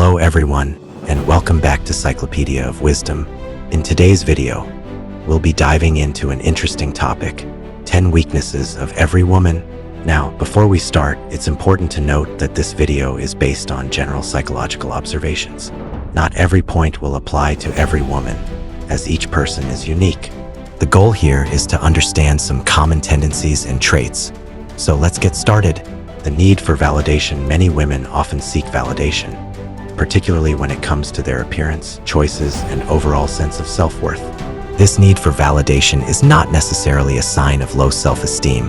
Hello everyone, and welcome back to Cyclopedia of Wisdom. In today's video, we'll be diving into an interesting topic, 10 weaknesses of every woman. Now, before we start, it's important to note that this video is based on general psychological observations. Not every point will apply to every woman, as each person is unique. The goal here is to understand some common tendencies and traits. So let's get started. The need for validation. Many women often seek validation, particularly when it comes to their appearance, choices, and overall sense of self-worth. This need for validation is not necessarily a sign of low self-esteem.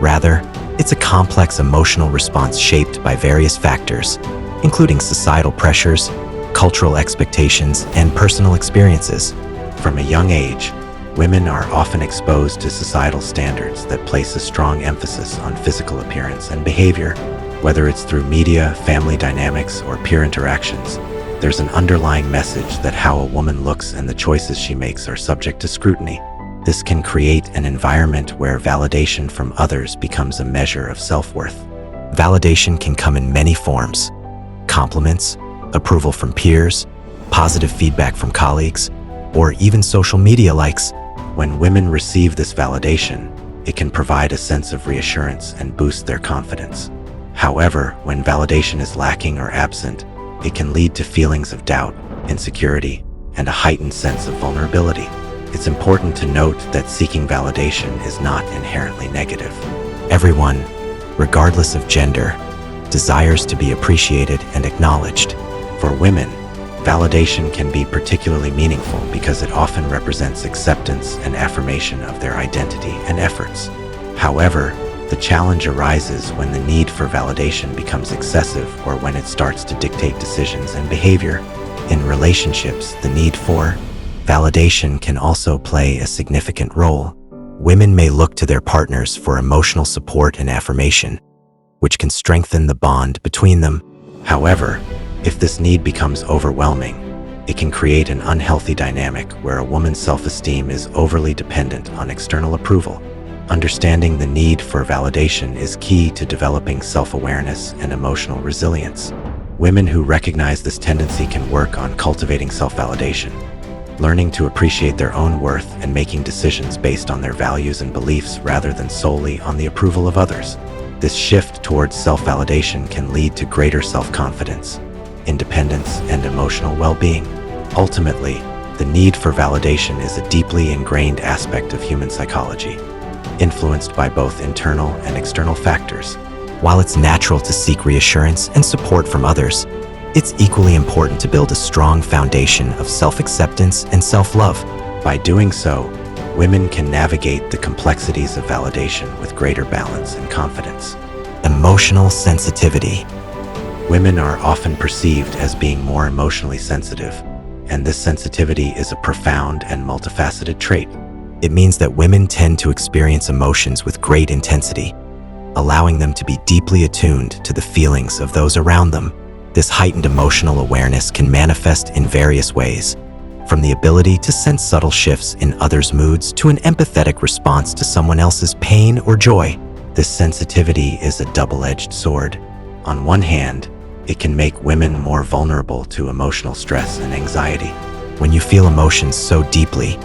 Rather, it's a complex emotional response shaped by various factors, including societal pressures, cultural expectations, and personal experiences. From a young age, women are often exposed to societal standards that place a strong emphasis on physical appearance and behavior. Whether it's through media, family dynamics, or peer interactions, there's an underlying message that how a woman looks and the choices she makes are subject to scrutiny. This can create an environment where validation from others becomes a measure of self-worth. Validation can come in many forms: compliments, approval from peers, positive feedback from colleagues, or even social media likes. When women receive this validation, it can provide a sense of reassurance and boost their confidence. However, when validation is lacking or absent, it can lead to feelings of doubt, insecurity, and a heightened sense of vulnerability. It's important to note that seeking validation is not inherently negative. Everyone, regardless of gender, desires to be appreciated and acknowledged. For women, validation can be particularly meaningful because it often represents acceptance and affirmation of their identity and efforts. However, the challenge arises when the need for validation becomes excessive or when it starts to dictate decisions and behavior. In relationships, the need for validation can also play a significant role. Women may look to their partners for emotional support and affirmation, which can strengthen the bond between them. However, if this need becomes overwhelming, it can create an unhealthy dynamic where a woman's self-esteem is overly dependent on external approval. Understanding the need for validation is key to developing self-awareness and emotional resilience. Women who recognize this tendency can work on cultivating self-validation, learning to appreciate their own worth and making decisions based on their values and beliefs rather than solely on the approval of others. This shift towards self-validation can lead to greater self-confidence, independence, and emotional well-being. Ultimately, the need for validation is a deeply ingrained aspect of human psychology, influenced by both internal and external factors. While it's natural to seek reassurance and support from others, it's equally important to build a strong foundation of self-acceptance and self-love. By doing so, women can navigate the complexities of validation with greater balance and confidence. Emotional sensitivity. Women are often perceived as being more emotionally sensitive, and this sensitivity is a profound and multifaceted trait. It means that women tend to experience emotions with great intensity, allowing them to be deeply attuned to the feelings of those around them. This heightened emotional awareness can manifest in various ways, from the ability to sense subtle shifts in others' moods to an empathetic response to someone else's pain or joy. This sensitivity is a double-edged sword. On one hand, it can make women more vulnerable to emotional stress and anxiety. When you feel emotions so deeply,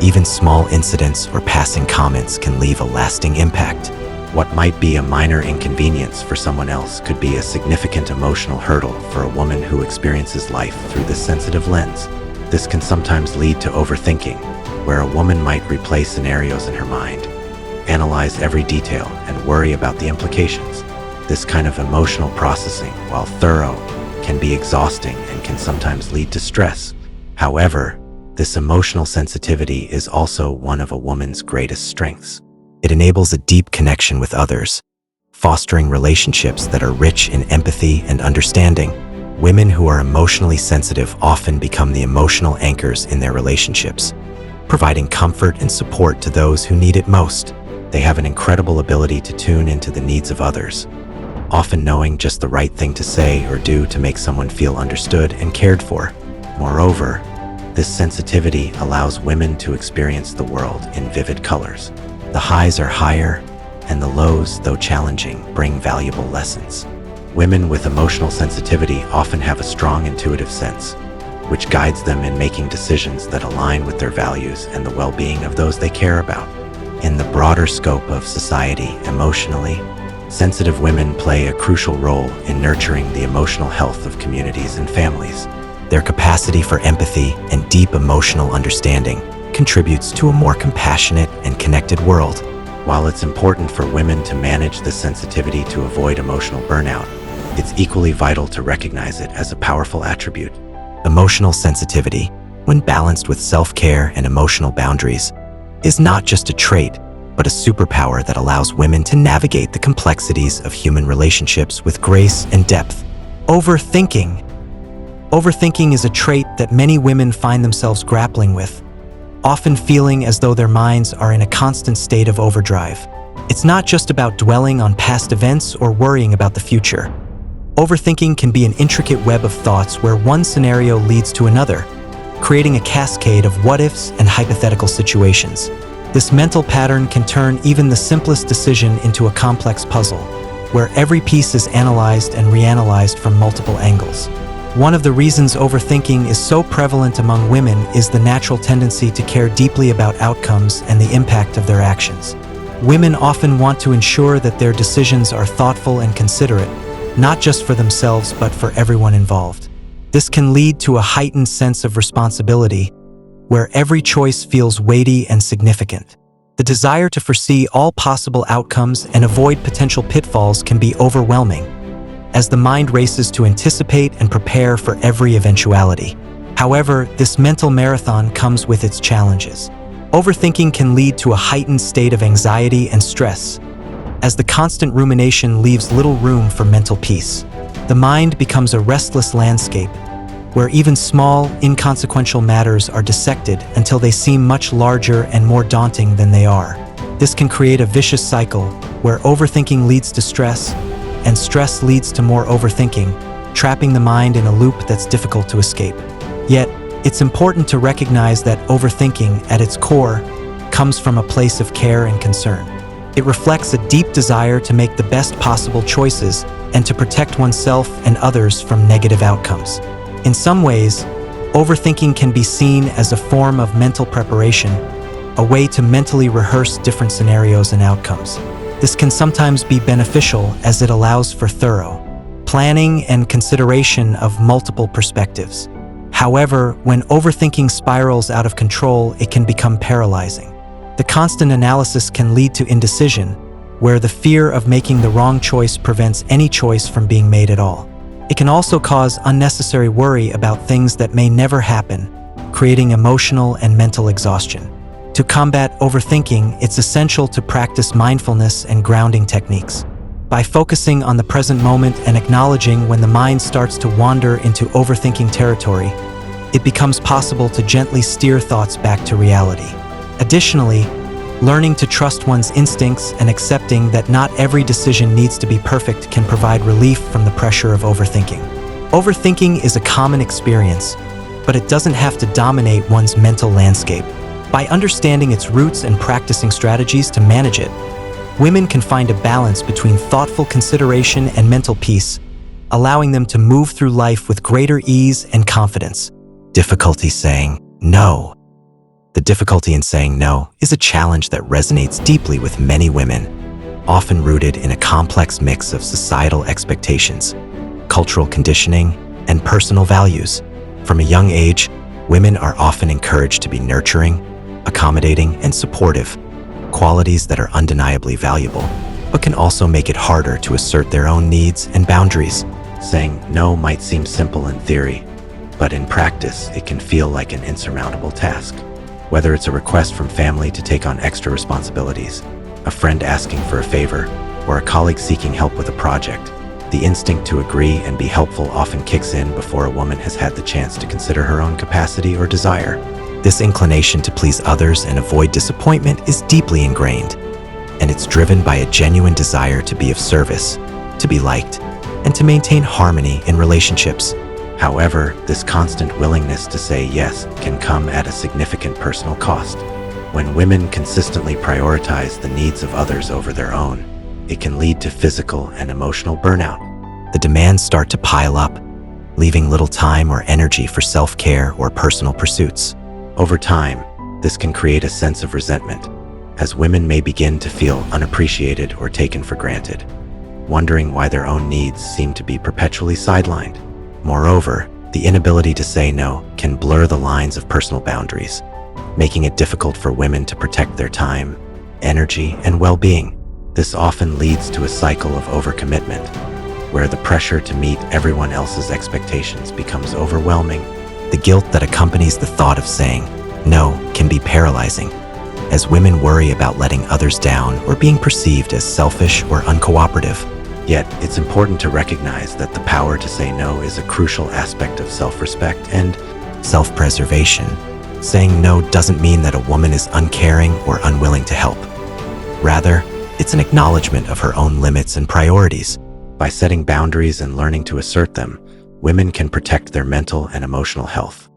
even small incidents or passing comments can leave a lasting impact. What might be a minor inconvenience for someone else could be a significant emotional hurdle for a woman who experiences life through this sensitive lens. This can sometimes lead to overthinking, where a woman might replay scenarios in her mind, analyze every detail, and worry about the implications. This kind of emotional processing, while thorough, can be exhausting and can sometimes lead to stress. However, this emotional sensitivity is also one of a woman's greatest strengths. It enables a deep connection with others, fostering relationships that are rich in empathy and understanding. Women who are emotionally sensitive often become the emotional anchors in their relationships, providing comfort and support to those who need it most. They have an incredible ability to tune into the needs of others, often knowing just the right thing to say or do to make someone feel understood and cared for. Moreover, this sensitivity allows women to experience the world in vivid colors. The highs are higher, and the lows, though challenging, bring valuable lessons. Women with emotional sensitivity often have a strong intuitive sense, which guides them in making decisions that align with their values and the well-being of those they care about. In the broader scope of society, emotionally sensitive women play a crucial role in nurturing the emotional health of communities and families. Their capacity for empathy and deep emotional understanding contributes to a more compassionate and connected world. While it's important for women to manage this sensitivity to avoid emotional burnout, it's equally vital to recognize it as a powerful attribute. Emotional sensitivity, when balanced with self-care and emotional boundaries, is not just a trait, but a superpower that allows women to navigate the complexities of human relationships with grace and depth. Overthinking. Overthinking is a trait that many women find themselves grappling with, often feeling as though their minds are in a constant state of overdrive. It's not just about dwelling on past events or worrying about the future. Overthinking can be an intricate web of thoughts where one scenario leads to another, creating a cascade of what-ifs and hypothetical situations. This mental pattern can turn even the simplest decision into a complex puzzle, where every piece is analyzed and reanalyzed from multiple angles. One of the reasons overthinking is so prevalent among women is the natural tendency to care deeply about outcomes and the impact of their actions. Women often want to ensure that their decisions are thoughtful and considerate, not just for themselves but for everyone involved. This can lead to a heightened sense of responsibility, where every choice feels weighty and significant. The desire to foresee all possible outcomes and avoid potential pitfalls can be overwhelming, as the mind races to anticipate and prepare for every eventuality. However, this mental marathon comes with its challenges. Overthinking can lead to a heightened state of anxiety and stress, as the constant rumination leaves little room for mental peace. The mind becomes a restless landscape, where even small, inconsequential matters are dissected until they seem much larger and more daunting than they are. This can create a vicious cycle, where overthinking leads to stress, and stress leads to more overthinking, trapping the mind in a loop that's difficult to escape. Yet, it's important to recognize that overthinking, at its core, comes from a place of care and concern. It reflects a deep desire to make the best possible choices and to protect oneself and others from negative outcomes. In some ways, overthinking can be seen as a form of mental preparation, a way to mentally rehearse different scenarios and outcomes. This can sometimes be beneficial as it allows for thorough planning and consideration of multiple perspectives. However, when overthinking spirals out of control, it can become paralyzing. The constant analysis can lead to indecision, where the fear of making the wrong choice prevents any choice from being made at all. It can also cause unnecessary worry about things that may never happen, creating emotional and mental exhaustion. To combat overthinking, it's essential to practice mindfulness and grounding techniques. By focusing on the present moment and acknowledging when the mind starts to wander into overthinking territory, it becomes possible to gently steer thoughts back to reality. Additionally, learning to trust one's instincts and accepting that not every decision needs to be perfect can provide relief from the pressure of overthinking. Overthinking is a common experience, but it doesn't have to dominate one's mental landscape. By understanding its roots and practicing strategies to manage it, women can find a balance between thoughtful consideration and mental peace, allowing them to move through life with greater ease and confidence. Difficulty saying no. The difficulty in saying no is a challenge that resonates deeply with many women, often rooted in a complex mix of societal expectations, cultural conditioning, and personal values. From a young age, women are often encouraged to be nurturing, accommodating, and supportive, qualities that are undeniably valuable, but can also make it harder to assert their own needs and boundaries. Saying no might seem simple in theory, but in practice, it can feel like an insurmountable task. Whether it's a request from family to take on extra responsibilities, a friend asking for a favor, or a colleague seeking help with a project, the instinct to agree and be helpful often kicks in before a woman has had the chance to consider her own capacity or desire. This inclination to please others and avoid disappointment is deeply ingrained, and it's driven by a genuine desire to be of service, to be liked, and to maintain harmony in relationships. However, this constant willingness to say yes can come at a significant personal cost. When women consistently prioritize the needs of others over their own, it can lead to physical and emotional burnout. the demands start to pile up, leaving little time or energy for self-care or personal pursuits. Over time, this can create a sense of resentment, as women may begin to feel unappreciated or taken for granted, wondering why their own needs seem to be perpetually sidelined. Moreover, the inability to say no can blur the lines of personal boundaries, making it difficult for women to protect their time, energy, and well-being. This often leads to a cycle of overcommitment, where the pressure to meet everyone else's expectations becomes overwhelming. The guilt that accompanies the thought of saying no can be paralyzing, as women worry about letting others down or being perceived as selfish or uncooperative. Yet, it's important to recognize that the power to say no is a crucial aspect of self-respect and self-preservation. Saying no doesn't mean that a woman is uncaring or unwilling to help. Rather, it's an acknowledgement of her own limits and priorities. By setting boundaries and learning to assert them, women can protect their mental and emotional health,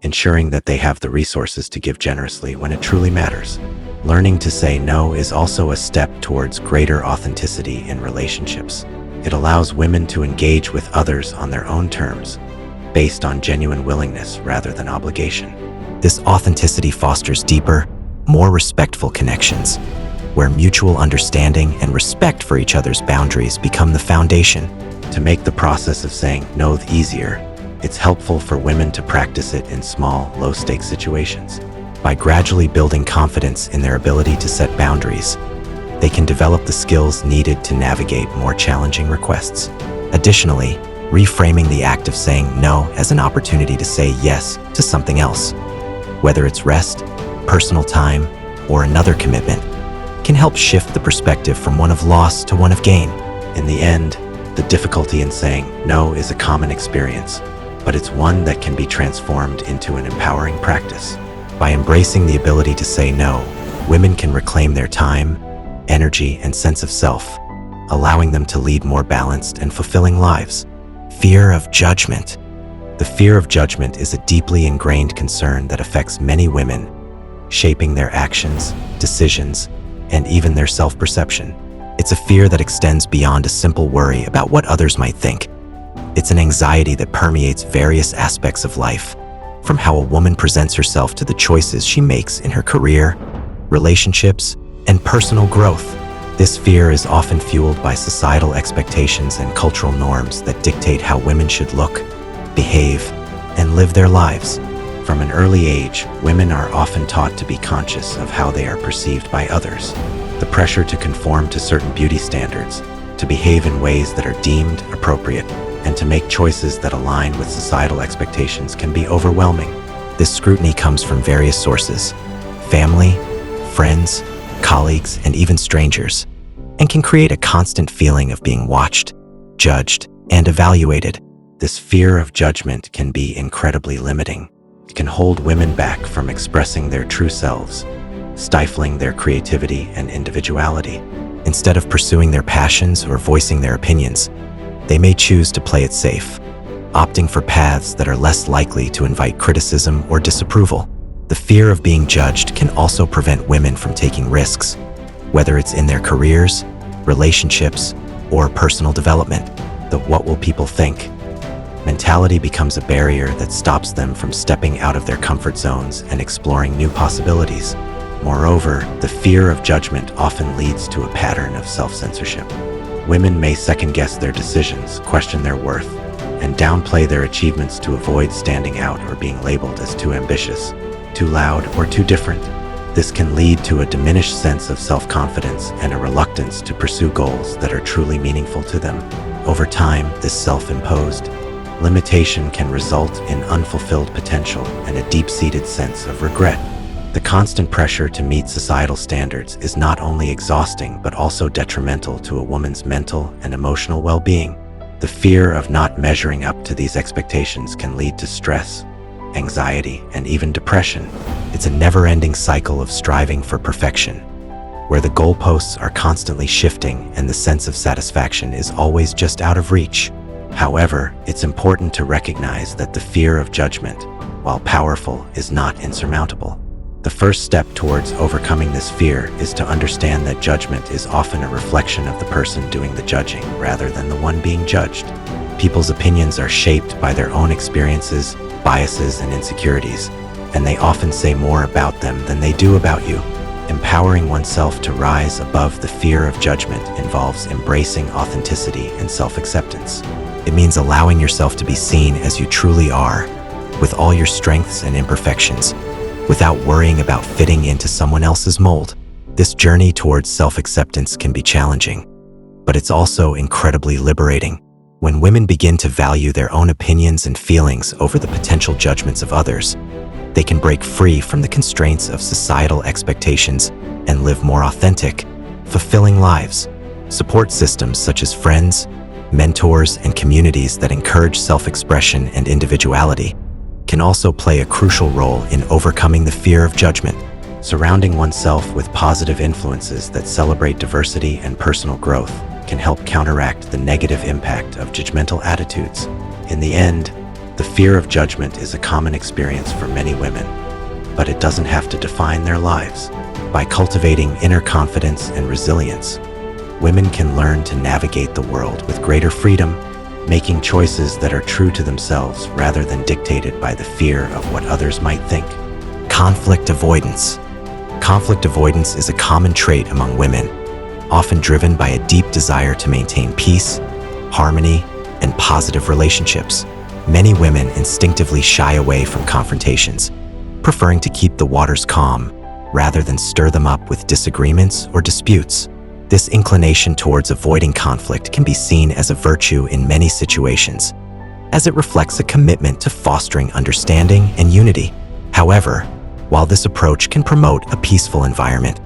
ensuring that they have the resources to give generously when it truly matters. Learning to say no is also a step towards greater authenticity in relationships. It allows women to engage with others on their own terms, based on genuine willingness rather than obligation. This authenticity fosters deeper, more respectful connections, where mutual understanding and respect for each other's boundaries become the foundation. To make the process of saying no easier, it's helpful for women to practice it in small, low-stakes situations. By gradually building confidence in their ability to set boundaries, they can develop the skills needed to navigate more challenging requests. Additionally, reframing the act of saying no as an opportunity to say yes to something else, whether it's rest, personal time, or another commitment, can help shift the perspective from one of loss to one of gain. In the end, the difficulty in saying no is a common experience, but it's one that can be transformed into an empowering practice. By embracing the ability to say no, women can reclaim their time, energy, and sense of self, allowing them to lead more balanced and fulfilling lives. Fear of judgment. The fear of judgment is a deeply ingrained concern that affects many women, shaping their actions, decisions, and even their self-perception. It's a fear that extends beyond a simple worry about what others might think. It's an anxiety that permeates various aspects of life, from how a woman presents herself to the choices she makes in her career, relationships, and personal growth. This fear is often fueled by societal expectations and cultural norms that dictate how women should look, behave, and live their lives. From an early age, women are often taught to be conscious of how they are perceived by others. The pressure to conform to certain beauty standards, to behave in ways that are deemed appropriate, and to make choices that align with societal expectations can be overwhelming. This scrutiny comes from various sources: family, friends, colleagues, and even strangers, and can create a constant feeling of being watched, judged, and evaluated. This fear of judgment can be incredibly limiting. It can hold women back from expressing their true selves, stifling their creativity and individuality. Instead of pursuing their passions or voicing their opinions, they may choose to play it safe, opting for paths that are less likely to invite criticism or disapproval. The fear of being judged can also prevent women from taking risks, whether it's in their careers, relationships, or personal development. The "what will people think" mentality becomes a barrier that stops them from stepping out of their comfort zones and exploring new possibilities. Moreover, the fear of judgment often leads to a pattern of self-censorship. Women may second-guess their decisions, question their worth, and downplay their achievements to avoid standing out or being labeled as too ambitious, too loud, or too different. This can lead to a diminished sense of self-confidence and a reluctance to pursue goals that are truly meaningful to them. Over time, this self-imposed limitation can result in unfulfilled potential and a deep-seated sense of regret. The constant pressure to meet societal standards is not only exhausting but also detrimental to a woman's mental and emotional well-being. The fear of not measuring up to these expectations can lead to stress, anxiety, and even depression. It's a never-ending cycle of striving for perfection, where the goalposts are constantly shifting and the sense of satisfaction is always just out of reach. However, it's important to recognize that the fear of judgment, while powerful, is not insurmountable. The first step towards overcoming this fear is to understand that judgment is often a reflection of the person doing the judging rather than the one being judged. People's opinions are shaped by their own experiences, biases, and insecurities, and they often say more about them than they do about you. Empowering oneself to rise above the fear of judgment involves embracing authenticity and self-acceptance. It means allowing yourself to be seen as you truly are, with all your strengths and imperfections, without worrying about fitting into someone else's mold. This journey towards self-acceptance can be challenging, but it's also incredibly liberating. When women begin to value their own opinions and feelings over the potential judgments of others, they can break free from the constraints of societal expectations and live more authentic, fulfilling lives. Support systems such as friends, mentors, and communities that encourage self-expression and individuality can also play a crucial role in overcoming the fear of judgment. Surrounding oneself with positive influences that celebrate diversity and personal growth can help counteract the negative impact of judgmental attitudes. In the end, the fear of judgment is a common experience for many women, but it doesn't have to define their lives. By cultivating inner confidence and resilience, women can learn to navigate the world with greater freedom, making choices that are true to themselves rather than dictated by the fear of what others might think. Conflict avoidance. Conflict avoidance is a common trait among women, often driven by a deep desire to maintain peace, harmony, and positive relationships. Many women instinctively shy away from confrontations, preferring to keep the waters calm rather than stir them up with disagreements or disputes. This inclination towards avoiding conflict can be seen as a virtue in many situations, as it reflects a commitment to fostering understanding and unity. However, while this approach can promote a peaceful environment,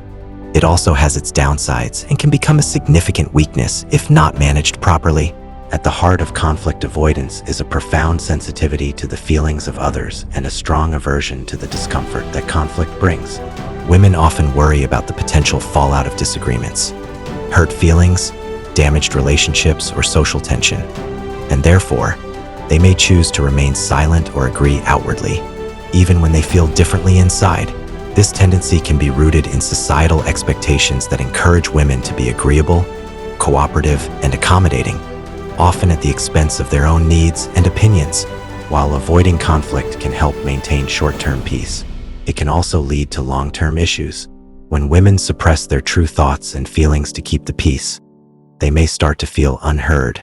it also has its downsides and can become a significant weakness if not managed properly. At the heart of conflict avoidance is a profound sensitivity to the feelings of others and a strong aversion to the discomfort that conflict brings. Women often worry about the potential fallout of disagreements, hurt feelings, damaged relationships, or social tension, and therefore, they may choose to remain silent or agree outwardly, even when they feel differently inside. This tendency can be rooted in societal expectations that encourage women to be agreeable, cooperative, and accommodating, often at the expense of their own needs and opinions. While avoiding conflict can help maintain short-term peace, it can also lead to long-term issues. When women suppress their true thoughts and feelings to keep the peace, they may start to feel unheard,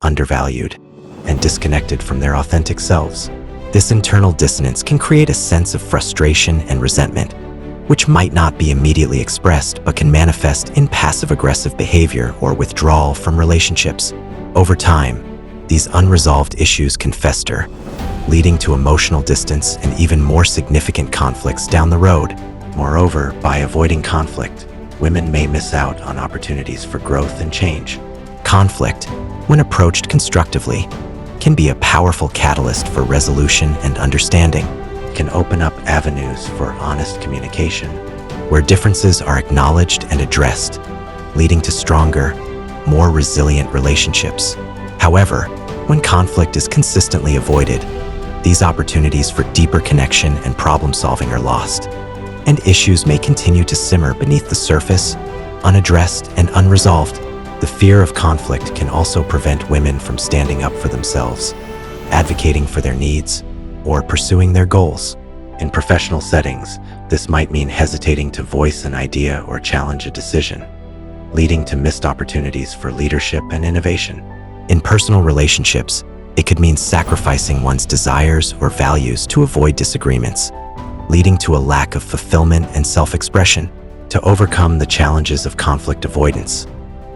undervalued, and disconnected from their authentic selves. This internal dissonance can create a sense of frustration and resentment, which might not be immediately expressed but can manifest in passive-aggressive behavior or withdrawal from relationships. Over time, these unresolved issues can fester, leading to emotional distance and even more significant conflicts down the road. Moreover, by avoiding conflict, women may miss out on opportunities for growth and change. Conflict, when approached constructively, can be a powerful catalyst for resolution and understanding. It can open up avenues for honest communication, where differences are acknowledged and addressed, leading to stronger, more resilient relationships. However, when conflict is consistently avoided, these opportunities for deeper connection and problem-solving are lost, and issues may continue to simmer beneath the surface, unaddressed and unresolved. The fear of conflict can also prevent women from standing up for themselves, advocating for their needs, or pursuing their goals. In professional settings, this might mean hesitating to voice an idea or challenge a decision, leading to missed opportunities for leadership and innovation. In personal relationships, it could mean sacrificing one's desires or values to avoid disagreements, leading to a lack of fulfillment and self-expression. To overcome the challenges of conflict avoidance,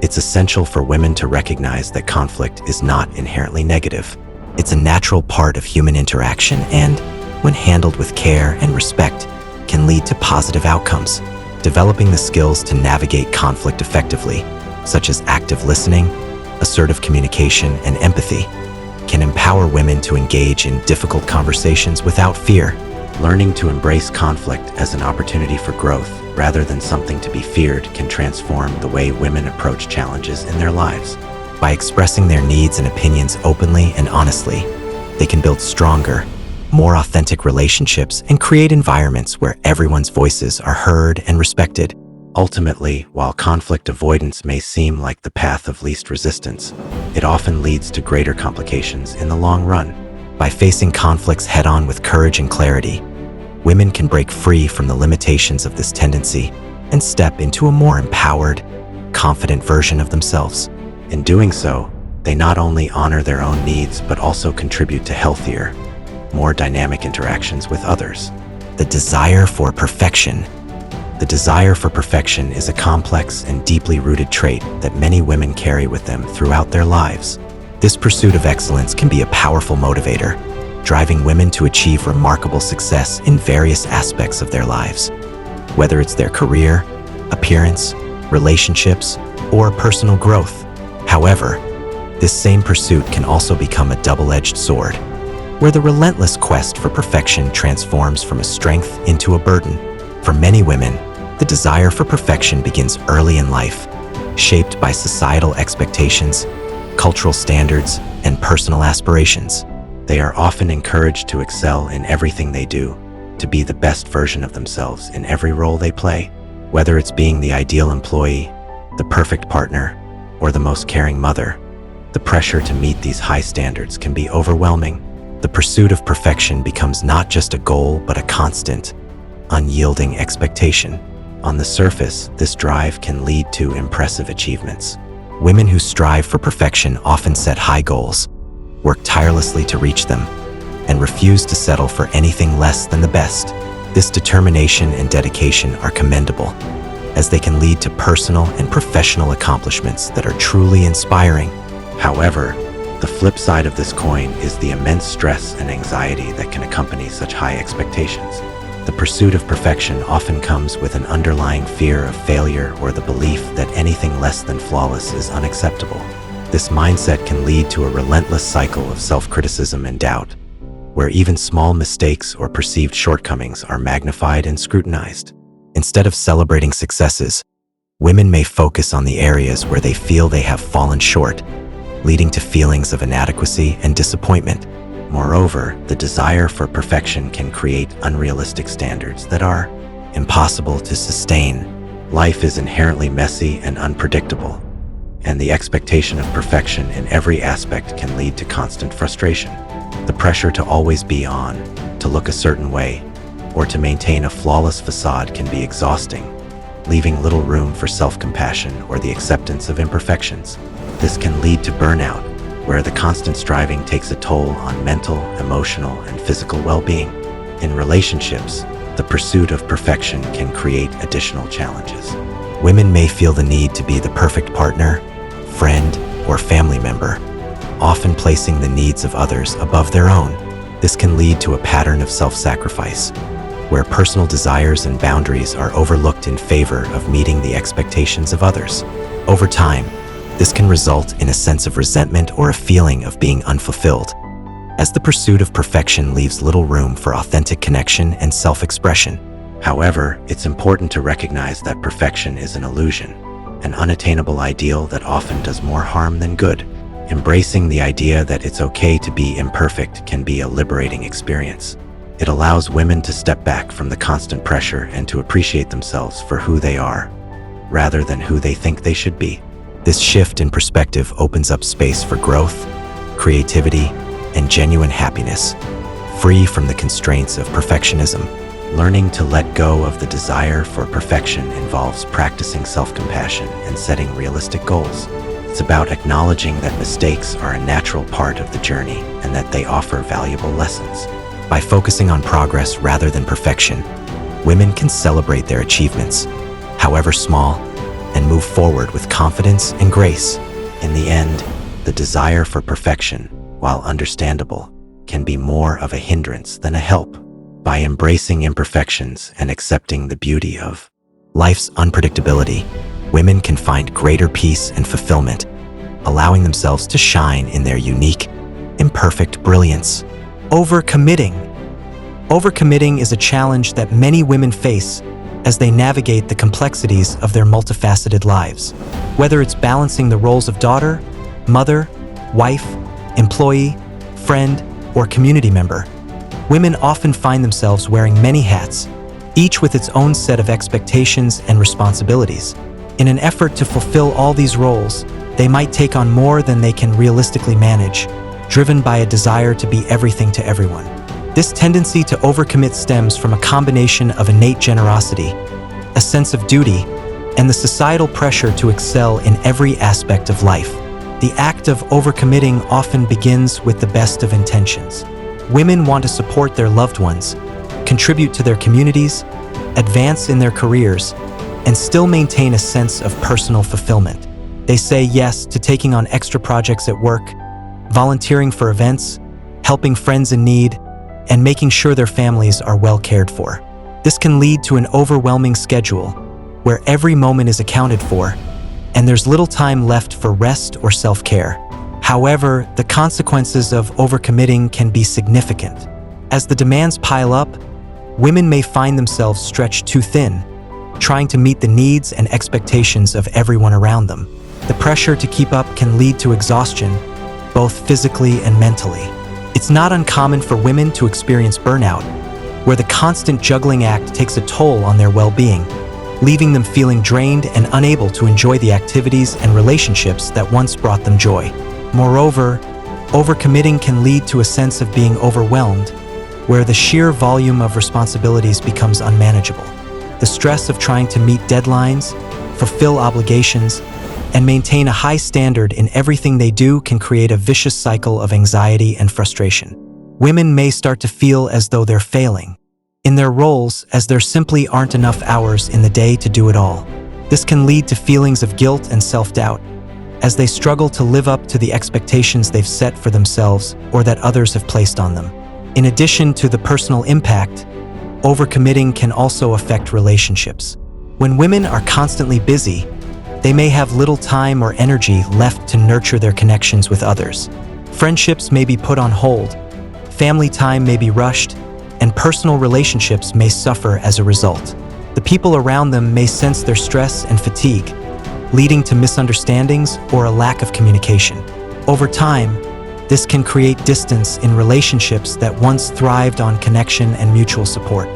it's essential for women to recognize that conflict is not inherently negative. It's a natural part of human interaction and, when handled with care and respect, can lead to positive outcomes. Developing the skills to navigate conflict effectively, such as active listening, assertive communication, and empathy, can empower women to engage in difficult conversations without fear. Learning to embrace conflict as an opportunity for growth rather than something to be feared can transform the way women approach challenges in their lives. By expressing their needs and opinions openly and honestly, they can build stronger, more authentic relationships and create environments where everyone's voices are heard and respected. Ultimately, while conflict avoidance may seem like the path of least resistance, it often leads to greater complications in the long run. By facing conflicts head-on with courage and clarity, women can break free from the limitations of this tendency and step into a more empowered, confident version of themselves. In doing so, they not only honor their own needs but also contribute to healthier, more dynamic interactions with others. The desire for perfection. The desire for perfection is a complex and deeply rooted trait that many women carry with them throughout their lives. This pursuit of excellence can be a powerful motivator, driving women to achieve remarkable success in various aspects of their lives. Whether it's their career, appearance, relationships, or personal growth. However, this same pursuit can also become a double-edged sword, where the relentless quest for perfection transforms from a strength into a burden. For many women, the desire for perfection begins early in life, shaped by societal expectations, cultural standards, and personal aspirations. They are often encouraged to excel in everything they do, to be the best version of themselves in every role they play. Whether it's being the ideal employee, the perfect partner, or the most caring mother, the pressure to meet these high standards can be overwhelming. The pursuit of perfection becomes not just a goal, but a constant, unyielding expectation. On the surface, this drive can lead to impressive achievements. Women who strive for perfection often set high goals, work tirelessly to reach them, and refuse to settle for anything less than the best. This determination and dedication are commendable, as they can lead to personal and professional accomplishments that are truly inspiring. However, the flip side of this coin is the immense stress and anxiety that can accompany such high expectations. The pursuit of perfection often comes with an underlying fear of failure or the belief that anything less than flawless is unacceptable. This mindset can lead to a relentless cycle of self-criticism and doubt, where even small mistakes or perceived shortcomings are magnified and scrutinized. Instead of celebrating successes, women may focus on the areas where they feel they have fallen short, leading to feelings of inadequacy and disappointment. Moreover, the desire for perfection can create unrealistic standards that are impossible to sustain. Life is inherently messy and unpredictable, and the expectation of perfection in every aspect can lead to constant frustration. The pressure to always be on, to look a certain way, or to maintain a flawless facade can be exhausting, leaving little room for self-compassion or the acceptance of imperfections. This can lead to burnout, where the constant striving takes a toll on mental, emotional, and physical well-being. In relationships, the pursuit of perfection can create additional challenges. Women may feel the need to be the perfect partner, friend, or family member, often placing the needs of others above their own. This can lead to a pattern of self-sacrifice, where personal desires and boundaries are overlooked in favor of meeting the expectations of others. Over time, this can result in a sense of resentment or a feeling of being unfulfilled, as the pursuit of perfection leaves little room for authentic connection and self-expression. However, it's important to recognize that perfection is an illusion, an unattainable ideal that often does more harm than good. Embracing the idea that it's okay to be imperfect can be a liberating experience. It allows women to step back from the constant pressure and to appreciate themselves for who they are, rather than who they think they should be. This shift in perspective opens up space for growth, creativity, and genuine happiness, free from the constraints of perfectionism. Learning to let go of the desire for perfection involves practicing self-compassion and setting realistic goals. It's about acknowledging that mistakes are a natural part of the journey and that they offer valuable lessons. By focusing on progress rather than perfection, women can celebrate their achievements, however small, and move forward with confidence and grace. In the end, the desire for perfection, while understandable, can be more of a hindrance than a help. By embracing imperfections and accepting the beauty of life's unpredictability, women can find greater peace and fulfillment, allowing themselves to shine in their unique, imperfect brilliance. Overcommitting. Overcommitting is a challenge that many women face as they navigate the complexities of their multifaceted lives. Whether it's balancing the roles of daughter, mother, wife, employee, friend, or community member, women often find themselves wearing many hats, each with its own set of expectations and responsibilities. In an effort to fulfill all these roles, they might take on more than they can realistically manage, driven by a desire to be everything to everyone. This tendency to overcommit stems from a combination of innate generosity, a sense of duty, and the societal pressure to excel in every aspect of life. The act of overcommitting often begins with the best of intentions. Women want to support their loved ones, contribute to their communities, advance in their careers, and still maintain a sense of personal fulfillment. They say yes to taking on extra projects at work, volunteering for events, helping friends in need, and making sure their families are well cared for. This can lead to an overwhelming schedule where every moment is accounted for, and there's little time left for rest or self-care. However, the consequences of overcommitting can be significant. As the demands pile up, women may find themselves stretched too thin, trying to meet the needs and expectations of everyone around them. The pressure to keep up can lead to exhaustion, both physically and mentally. It's not uncommon for women to experience burnout, where the constant juggling act takes a toll on their well-being, leaving them feeling drained and unable to enjoy the activities and relationships that once brought them joy. Moreover, overcommitting can lead to a sense of being overwhelmed, where the sheer volume of responsibilities becomes unmanageable. The stress of trying to meet deadlines, fulfill obligations, and maintain a high standard in everything they do can create a vicious cycle of anxiety and frustration. Women may start to feel as though they're failing in their roles, as there simply aren't enough hours in the day to do it all. This can lead to feelings of guilt and self-doubt, as they struggle to live up to the expectations they've set for themselves or that others have placed on them. In addition to the personal impact, overcommitting can also affect relationships. When women are constantly busy, they may have little time or energy left to nurture their connections with others. Friendships may be put on hold, family time may be rushed, and personal relationships may suffer as a result. The people around them may sense their stress and fatigue, leading to misunderstandings or a lack of communication. Over time, this can create distance in relationships that once thrived on connection and mutual support.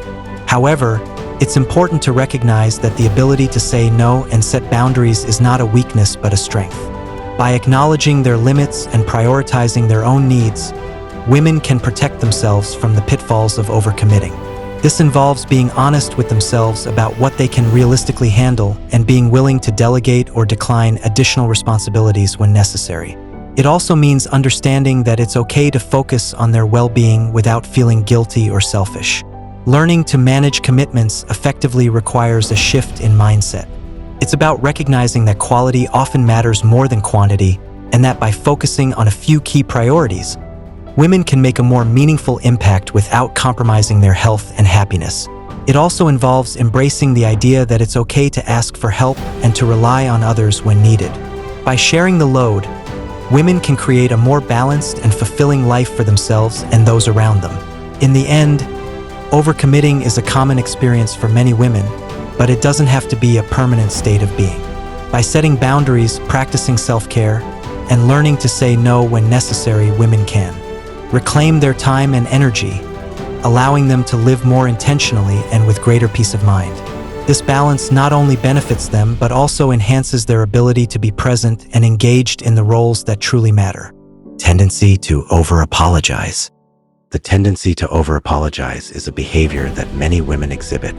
However, it's important to recognize that the ability to say no and set boundaries is not a weakness but a strength. By acknowledging their limits and prioritizing their own needs, women can protect themselves from the pitfalls of overcommitting. This involves being honest with themselves about what they can realistically handle and being willing to delegate or decline additional responsibilities when necessary. It also means understanding that it's okay to focus on their well-being without feeling guilty or selfish. Learning to manage commitments effectively requires a shift in mindset. It's about recognizing that quality often matters more than quantity, and that by focusing on a few key priorities, women can make a more meaningful impact without compromising their health and happiness. It also involves embracing the idea that it's okay to ask for help and to rely on others when needed. By sharing the load, women can create a more balanced and fulfilling life for themselves and those around them. In the end, overcommitting is a common experience for many women, but it doesn't have to be a permanent state of being. By setting boundaries, practicing self-care, and learning to say no when necessary, women can reclaim their time and energy, allowing them to live more intentionally and with greater peace of mind. This balance not only benefits them, but also enhances their ability to be present and engaged in the roles that truly matter. Tendency to over-apologize. The tendency to over-apologize is a behavior that many women exhibit,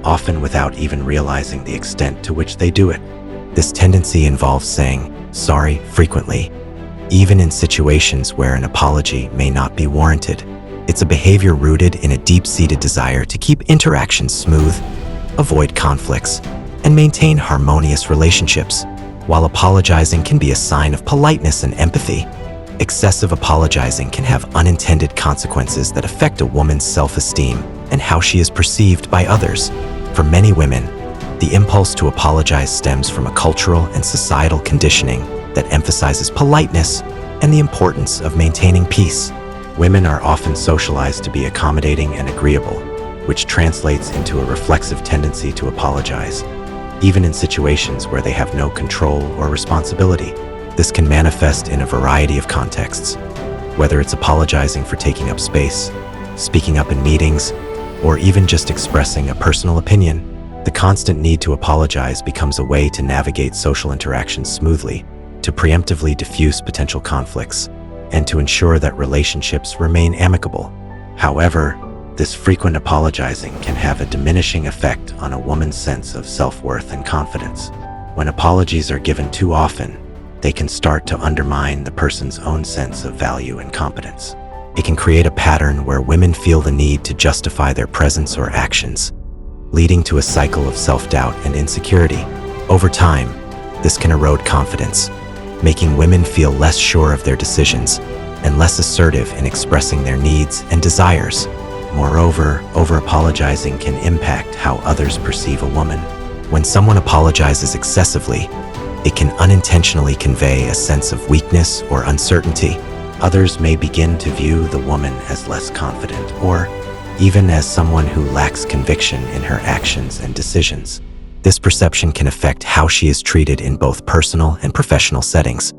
often without even realizing the extent to which they do it. This tendency involves saying sorry frequently, even in situations where an apology may not be warranted. It's a behavior rooted in a deep-seated desire to keep interactions smooth, avoid conflicts, and maintain harmonious relationships. While apologizing can be a sign of politeness and empathy, excessive apologizing can have unintended consequences that affect a woman's self-esteem and how she is perceived by others. For many women, the impulse to apologize stems from a cultural and societal conditioning that emphasizes politeness and the importance of maintaining peace. Women are often socialized to be accommodating and agreeable, which translates into a reflexive tendency to apologize, even in situations where they have no control or responsibility. This can manifest in a variety of contexts, whether it's apologizing for taking up space, speaking up in meetings, or even just expressing a personal opinion. The constant need to apologize becomes a way to navigate social interactions smoothly, to preemptively diffuse potential conflicts, and to ensure that relationships remain amicable. However, this frequent apologizing can have a diminishing effect on a woman's sense of self-worth and confidence. When apologies are given too often, they can start to undermine the person's own sense of value and competence. It can create a pattern where women feel the need to justify their presence or actions, leading to a cycle of self-doubt and insecurity. Over time, this can erode confidence, making women feel less sure of their decisions and less assertive in expressing their needs and desires. Moreover, over-apologizing can impact how others perceive a woman. When someone apologizes excessively, it can unintentionally convey a sense of weakness or uncertainty. Others may begin to view the woman as less confident or even as someone who lacks conviction in her actions and decisions. This perception can affect how she is treated in both personal and professional settings,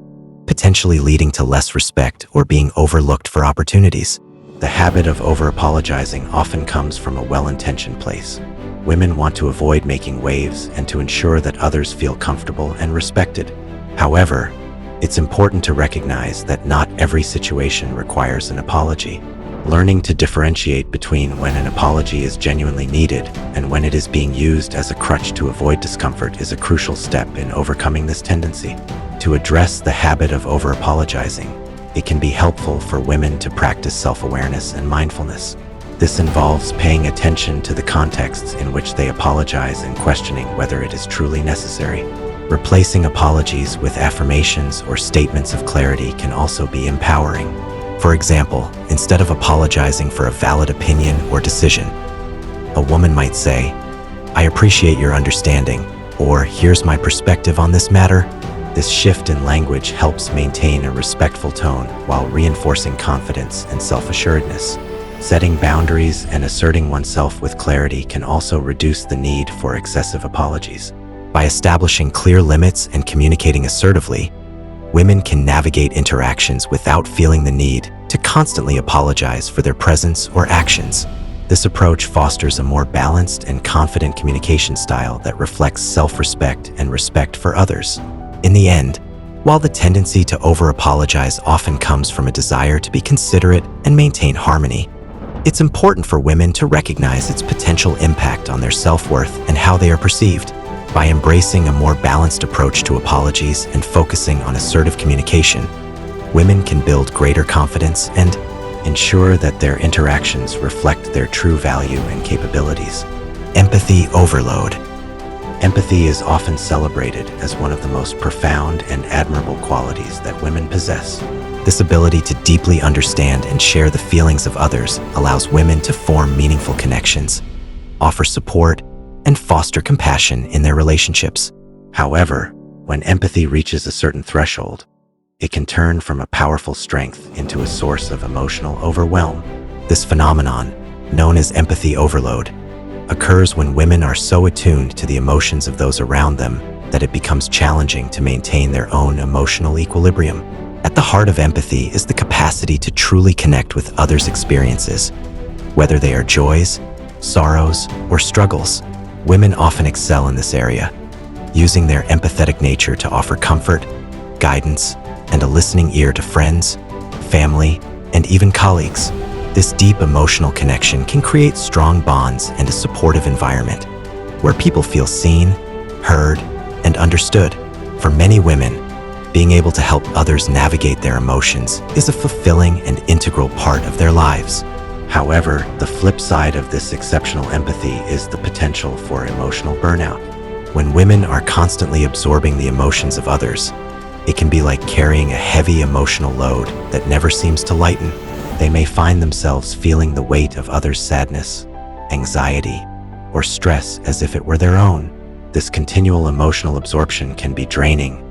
potentially leading to less respect or being overlooked for opportunities. The habit of over-apologizing often comes from a well-intentioned place. Women want to avoid making waves and to ensure that others feel comfortable and respected. However, it's important to recognize that not every situation requires an apology. Learning to differentiate between when an apology is genuinely needed and when it is being used as a crutch to avoid discomfort is a crucial step in overcoming this tendency. To address the habit of over-apologizing, it can be helpful for women to practice self-awareness and mindfulness. This involves paying attention to the contexts in which they apologize and questioning whether it is truly necessary. Replacing apologies with affirmations or statements of clarity can also be empowering. For example, instead of apologizing for a valid opinion or decision, a woman might say, "I appreciate your understanding," or "Here's my perspective on this matter." This shift in language helps maintain a respectful tone while reinforcing confidence and self-assuredness. Setting boundaries and asserting oneself with clarity can also reduce the need for excessive apologies. By establishing clear limits and communicating assertively, women can navigate interactions without feeling the need to constantly apologize for their presence or actions. This approach fosters a more balanced and confident communication style that reflects self-respect and respect for others. In the end, while the tendency to over-apologize often comes from a desire to be considerate and maintain harmony, it's important for women to recognize its potential impact on their self-worth and how they are perceived. By embracing a more balanced approach to apologies and focusing on assertive communication, women can build greater confidence and ensure that their interactions reflect their true value and capabilities. Empathy overload. Empathy is often celebrated as one of the most profound and admirable qualities that women possess. This ability to deeply understand and share the feelings of others allows women to form meaningful connections, offer support, and foster compassion in their relationships. However, when empathy reaches a certain threshold, it can turn from a powerful strength into a source of emotional overwhelm. This phenomenon, known as empathy overload, occurs when women are so attuned to the emotions of those around them that it becomes challenging to maintain their own emotional equilibrium. At the heart of empathy is the capacity to truly connect with others' experiences, whether they are joys, sorrows, or struggles. Women often excel in this area, using their empathetic nature to offer comfort, guidance, and a listening ear to friends, family, and even colleagues. This deep emotional connection can create strong bonds and a supportive environment, where people feel seen, heard, and understood. For many women, being able to help others navigate their emotions is a fulfilling and integral part of their lives. However, the flip side of this exceptional empathy is the potential for emotional burnout. When women are constantly absorbing the emotions of others, it can be like carrying a heavy emotional load that never seems to lighten. They may find themselves feeling the weight of others' sadness, anxiety, or stress as if it were their own. This continual emotional absorption can be draining,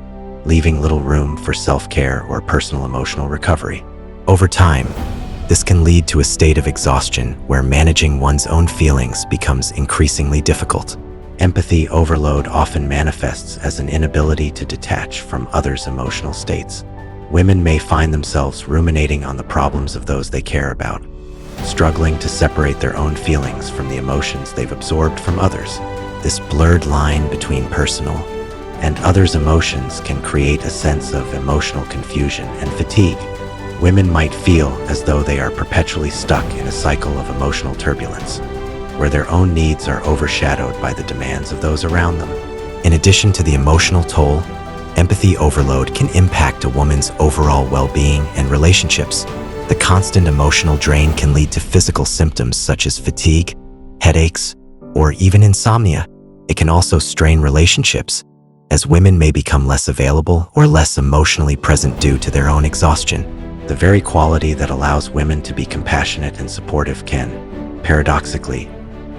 leaving little room for self-care or personal emotional recovery. Over time, this can lead to a state of exhaustion where managing one's own feelings becomes increasingly difficult. Empathy overload often manifests as an inability to detach from others' emotional states. Women may find themselves ruminating on the problems of those they care about, struggling to separate their own feelings from the emotions they've absorbed from others. This blurred line between personal and others' emotions can create a sense of emotional confusion and fatigue. Women might feel as though they are perpetually stuck in a cycle of emotional turbulence, where their own needs are overshadowed by the demands of those around them. In addition to the emotional toll, empathy overload can impact a woman's overall well-being and relationships. The constant emotional drain can lead to physical symptoms such as fatigue, headaches, or even insomnia. It can also strain relationships, as women may become less available or less emotionally present due to their own exhaustion. The very quality that allows women to be compassionate and supportive can, paradoxically,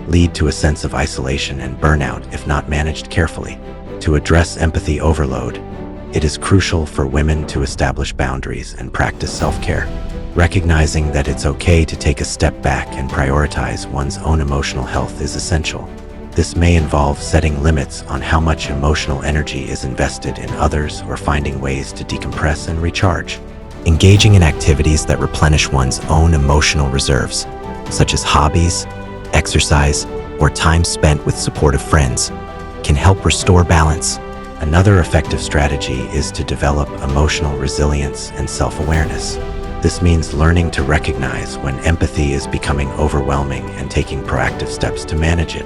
lead to a sense of isolation and burnout if not managed carefully. To address empathy overload, it is crucial for women to establish boundaries and practice self-care. Recognizing that it's okay to take a step back and prioritize one's own emotional health is essential. This may involve setting limits on how much emotional energy is invested in others or finding ways to decompress and recharge. Engaging in activities that replenish one's own emotional reserves, such as hobbies, exercise, or time spent with supportive friends, can help restore balance. Another effective strategy is to develop emotional resilience and self-awareness. This means learning to recognize when empathy is becoming overwhelming and taking proactive steps to manage it.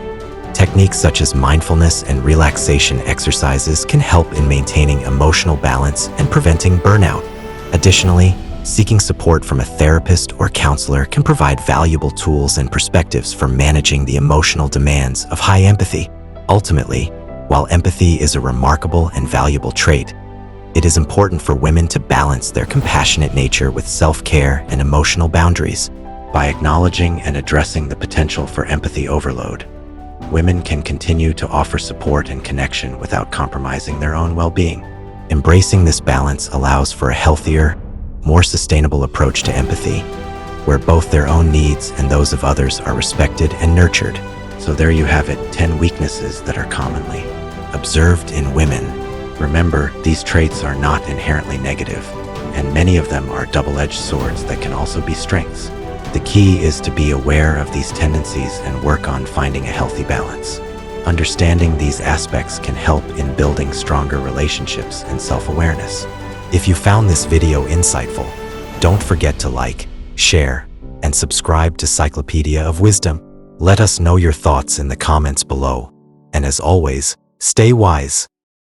Techniques such as mindfulness and relaxation exercises can help in maintaining emotional balance and preventing burnout. Additionally, seeking support from a therapist or counselor can provide valuable tools and perspectives for managing the emotional demands of high empathy. Ultimately, while empathy is a remarkable and valuable trait, it is important for women to balance their compassionate nature with self-care and emotional boundaries. By acknowledging and addressing the potential for empathy overload, women can continue to offer support and connection without compromising their own well-being. Embracing this balance allows for a healthier, more sustainable approach to empathy, where both their own needs and those of others are respected and nurtured. So there you have it, 10 weaknesses that are commonly Observed in women. Remember, these traits are not inherently negative, and many of them are double-edged swords that can also be strengths. The key is to be aware of these tendencies and work on finding a healthy balance. Understanding these aspects can help in building stronger relationships and self-awareness. If you found this video insightful, don't forget to like, share, and subscribe to Cyclopedia of Wisdom. Let us know your thoughts in the comments below. And as always, stay wise.